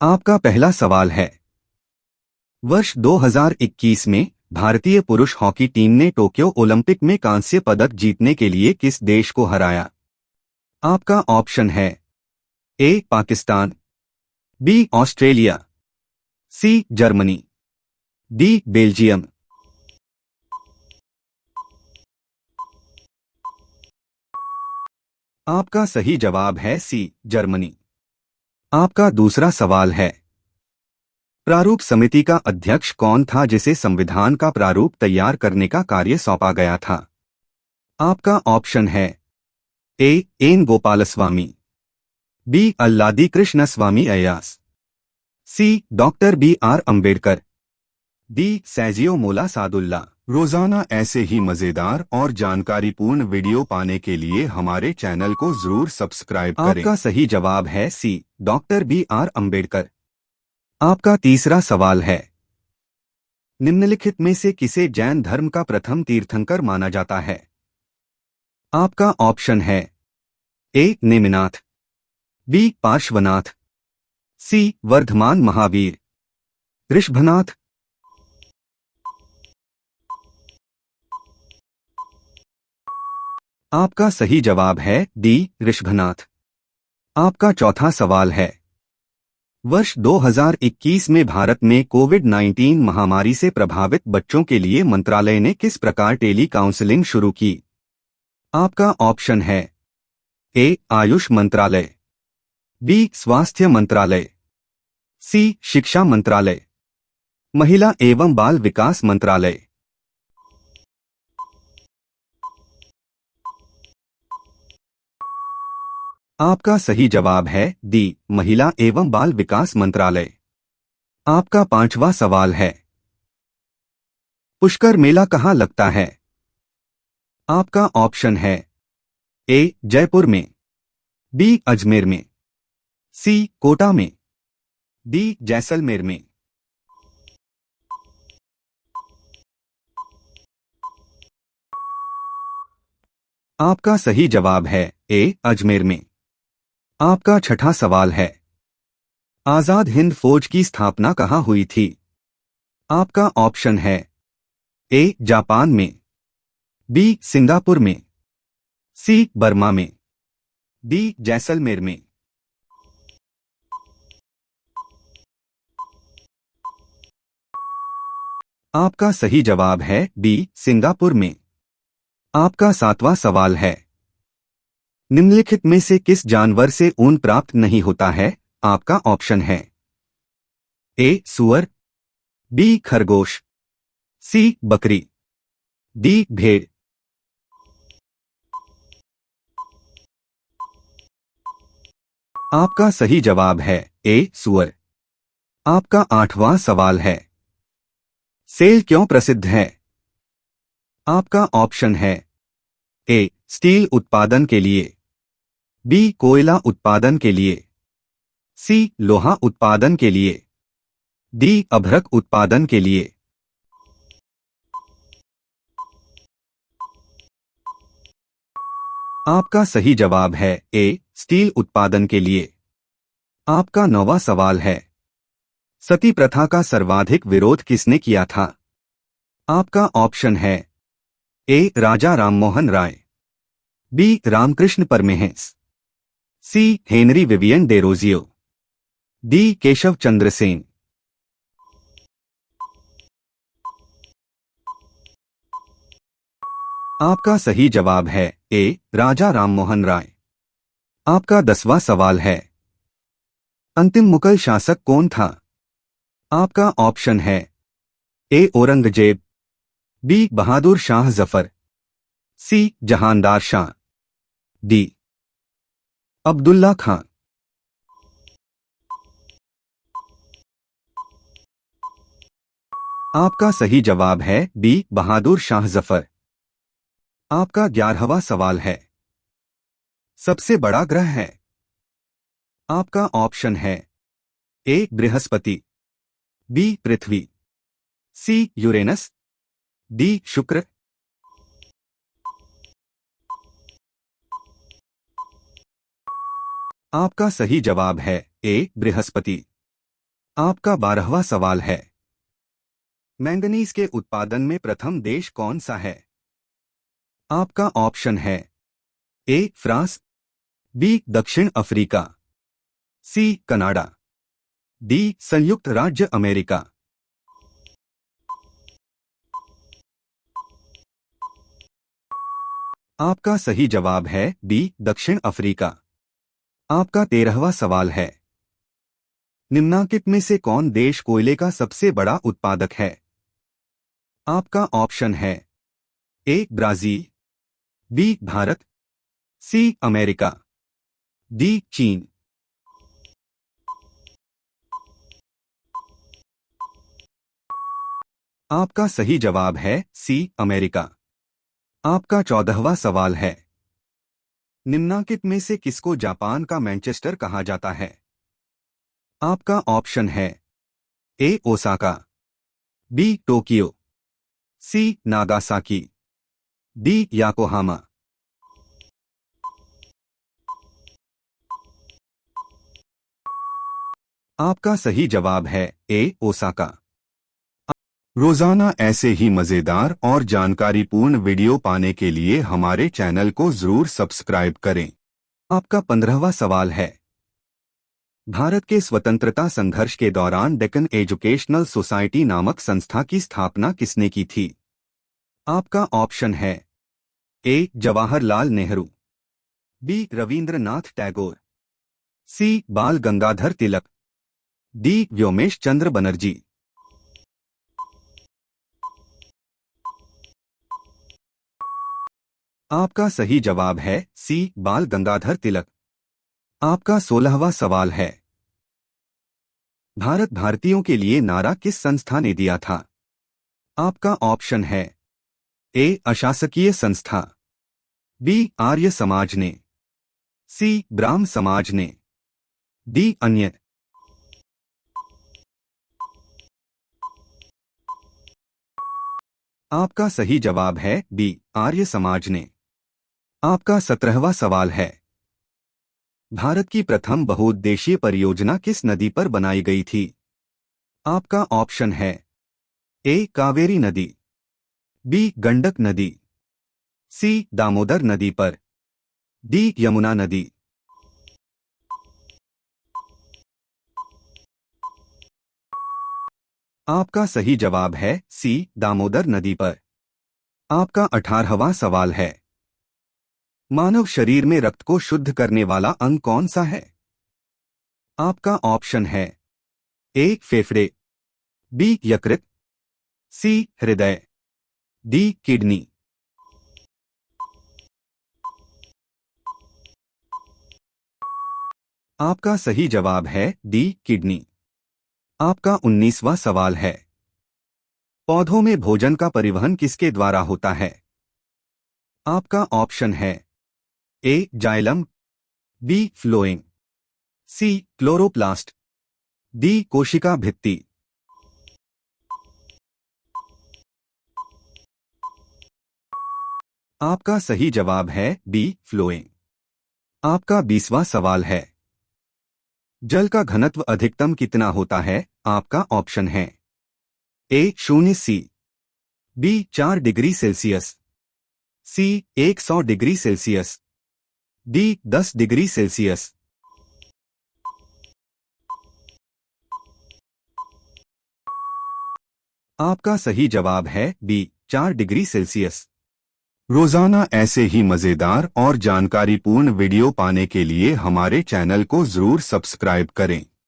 आपका पहला सवाल है, वर्ष 2021 में भारतीय पुरुष हॉकी टीम ने टोक्यो ओलंपिक में कांस्य पदक जीतने के लिए किस देश को हराया? आपका ऑप्शन है A Pakistan, B Australia, C Germany, D Belgium. आपका सही जवाब है सी जर्मनी। आपका दूसरा सवाल है, प्रारूप समिति का अध्यक्ष कौन था जिसे संविधान का प्रारूप तैयार करने का कार्य सौंपा गया था? आपका ऑप्शन है A N Gopalaswami, B Alladi Krishna Swami Ayyar, C doctor B R Ambedkar, D सैजियो मोला सादुल्ला। रोजाना ऐसे ही मजेदार और जानकारीपूर्ण वीडियो पाने के लिए हमारे चैनल को जरूर सब्सक्राइब करें। आपका सही जवाब है सी डॉक्टर बी आर अम्बेडकर। आपका तीसरा सवाल है, निम्नलिखित में से किसे जैन धर्म का प्रथम तीर्थंकर माना जाता है? आपका ऑप्शन है ए नेमिनाथ, बी पार्श्वनाथ, सी वर्धमान महावीर, ऋषभनाथ। आपका सही जवाब है डी ऋषभनाथ। आपका चौथा सवाल है, वर्ष 2021 में भारत में कोविड-19 महामारी से प्रभावित बच्चों के लिए मंत्रालय ने किस प्रकार टेली काउंसलिंग शुरू की? आपका ऑप्शन है ए आयुष मंत्रालय, बी स्वास्थ्य मंत्रालय, सी शिक्षा मंत्रालय, महिला एवं बाल विकास मंत्रालय। आपका सही जवाब है डी महिला एवं बाल विकास मंत्रालय। आपका पांचवा सवाल है, पुष्कर मेला कहाँ लगता है? आपका ऑप्शन है ए जयपुर में, बी अजमेर में, सी कोटा में, डी जैसलमेर में। आपका सही जवाब है ए अजमेर में। आपका छठा सवाल है, आजाद हिंद फौज की स्थापना कहाँ हुई थी? आपका ऑप्शन है ए जापान में, बी सिंगापुर में, सी बर्मा में, डी जैसलमेर में। आपका सही जवाब है डी सिंगापुर में। आपका सातवां सवाल है, निम्नलिखित में से किस जानवर से ऊन प्राप्त नहीं होता है? आपका ऑप्शन है ए सुअर, बी खरगोश, सी बकरी, डी भेड़। आपका सही जवाब है ए सुअर। आपका आठवां सवाल है, सेल क्यों प्रसिद्ध है? आपका ऑप्शन है ए स्टील उत्पादन के लिए, बी कोयला उत्पादन के लिए, सी लोहा उत्पादन के लिए, डी अभ्रक उत्पादन के लिए। आपका सही जवाब है ए स्टील उत्पादन के लिए। आपका नौवां सवाल है, सती प्रथा का सर्वाधिक विरोध किसने किया था? आपका ऑप्शन है A Raja Rammohan Roy, B Ramakrishna Paramahansa, C Henry Vivian Derozio, D Keshab Chandra Sen. आपका सही जवाब है ए राजा राममोहन राय। आपका 10वां सवाल है, अंतिम मुगल शासक कौन था? आपका ऑप्शन है ए औरंगजेब, बी बहादुर शाह जफर, सी जहानदार शाह, डी अब्दुल्ला खां। आपका सही जवाब है बी बहादुर शाह जफर। आपका 11वां सवाल है, सबसे बड़ा ग्रह है? आपका ऑप्शन है ए बृहस्पति, बी पृथ्वी, सी यूरेनस, डी शुक्र। आपका सही जवाब है ए बृहस्पति। आपका 12वां सवाल है, मैंगनीज के उत्पादन में प्रथम देश कौन सा है? आपका ऑप्शन है ए फ्रांस, बी दक्षिण अफ्रीका, सी कनाडा, डी संयुक्त राज्य अमेरिका। आपका सही जवाब है डी दक्षिण अफ्रीका। आपका 13वां सवाल है, निम्नलिखित में से कौन देश कोयले का सबसे बड़ा उत्पादक है? आपका ऑप्शन है A Brazil, B Bharat, C America, D चीन। आपका सही जवाब है सी अमेरिका। आपका 14वां सवाल है, निम्नलिखित में से किसको जापान का मैनचेस्टर कहा जाता है? आपका ऑप्शन है ए ओसाका, बी टोक्यो, सी नागासाकी, डी याकोहामा। आपका सही जवाब है ए ओसाका। रोजाना ऐसे ही मजेदार और जानकारीपूर्ण वीडियो पाने के लिए हमारे चैनल को जरूर सब्सक्राइब करें। आपका 15वां सवाल है, भारत के स्वतंत्रता संघर्ष के दौरान डेक्कन एजुकेशनल सोसाइटी नामक संस्था की स्थापना किसने की थी? आपका ऑप्शन है ए जवाहरलाल नेहरू, बी रविंद्रनाथ टैगोर, सी बाल गंगाधर तिलक, डी व्योमेश चंद्र बनर्जी। आपका सही जवाब है सी बाल गंगाधर तिलक। आपका 16वां सवाल है, भारत भारतीयों के लिए नारा किस संस्था ने दिया था? आपका ऑप्शन है ए अशासकीय संस्था, बी आर्य समाज ने, सी ब्राह्म समाज ने, डी अन्य। आपका सही जवाब है बी आर्य समाज ने। आपका 17वां सवाल है, भारत की प्रथम बहुउद्देशीय परियोजना किस नदी पर बनाई गई थी? आपका ऑप्शन है ए कावेरी नदी, बी गंडक नदी, सी दामोदर नदी पर, डी यमुना नदी। आपका सही जवाब है सी दामोदर नदी पर। आपका 18वां सवाल है, मानव शरीर में रक्त को शुद्ध करने वाला अंग कौन सा है? आपका ऑप्शन है ए फेफड़े, बी यकृत, सी हृदय, डी किडनी। आपका सही जवाब है डी किडनी। आपका 19वां सवाल है, पौधों में भोजन का परिवहन किसके द्वारा होता है? आपका ऑप्शन है ए जाइलम, बी फ्लोएम, सी क्लोरोप्लास्ट, डी कोशिका भित्ति। आपका सही जवाब है बी फ्लोएम। आपका 20वां सवाल है, जल का घनत्व अधिकतम कितना होता है? आपका ऑप्शन है ए 0 सी, बी 4 डिग्री सेल्सियस, सी 100 degree Celsius, D 10 degree Celsius. आपका सही जवाब है बी 4 डिग्री सेल्सियस। रोजाना ऐसे ही मजेदार और जानकारीपूर्ण वीडियो पाने के लिए हमारे चैनल को जरूर सब्सक्राइब करें।